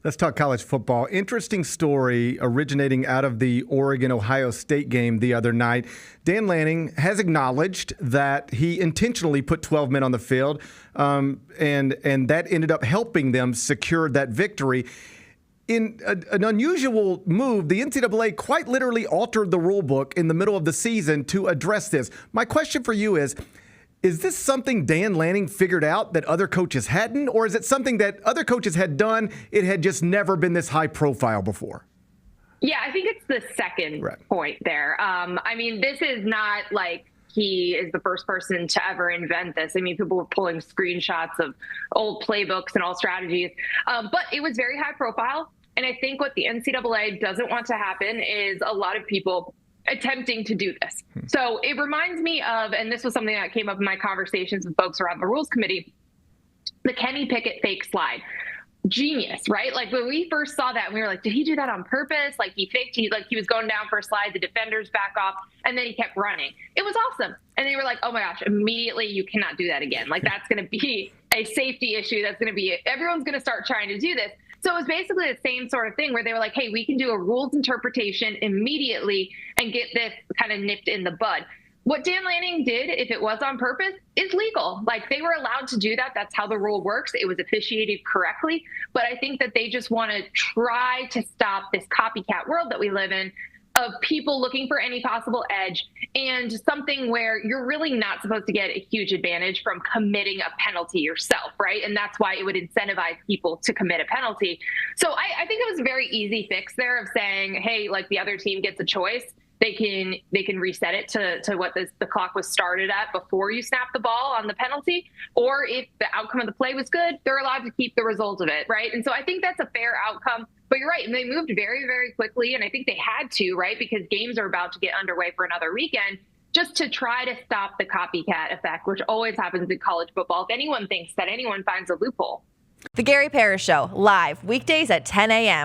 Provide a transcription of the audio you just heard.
Let's talk college football. Interesting story originating out of the Oregon-Ohio State game the other night. Dan Lanning has acknowledged that he intentionally put 12 men on the field, and that ended up helping them secure that victory. In an unusual move, the NCAA quite literally altered the rule book in the middle of the season to address this. My question for you is this something Dan Lanning figured out that other coaches hadn't, or is it something that other coaches had done, it had just never been this high profile before? Yeah, I think it's the second point there. This is not like he is the first person to ever invent this. I mean, people were pulling screenshots of old playbooks and all strategies, but it was very high profile. And I think what the NCAA doesn't want to happen is a lot of people attempting to do this. So it reminds me of, and this was something that came up in my conversations with folks around the rules committee, the Kenny Pickett fake slide. Genius, right? Like when we first saw that, we were like, did he do that on purpose? Like he was going down for a slide, the defenders back off, and then he kept running. It was awesome. And they were like, oh my gosh, immediately you cannot do that again. Like that's going to be a safety issue. Everyone's going to start trying to do this. So it was basically the same sort of thing where they were like, hey, we can do a rules interpretation immediately and get this kind of nipped in the bud. What Dan Lanning did, if it was on purpose, is legal. Like they were allowed to do that. That's how the rule works. It was officiated correctly. But I think that they just want to try to stop this copycat world that we live in of people looking for any possible edge and something where you're really not supposed to get a huge advantage from committing a penalty yourself, right? And that's why it would incentivize people to commit a penalty. So I think it was a very easy fix there of saying, hey, like the other team gets a choice. They can reset it to what the clock was started at before you snap the ball on the penalty. Or if the outcome of the play was good, they're allowed to keep the result of it, right? And so I think that's a fair outcome. But you're right. And they moved very, very quickly. And I think they had to, right? Because games are about to get underway for another weekend just to try to stop the copycat effect, which always happens in college football. If anyone thinks that anyone finds a loophole. The Gary Parrish Show, live weekdays at 10 a.m.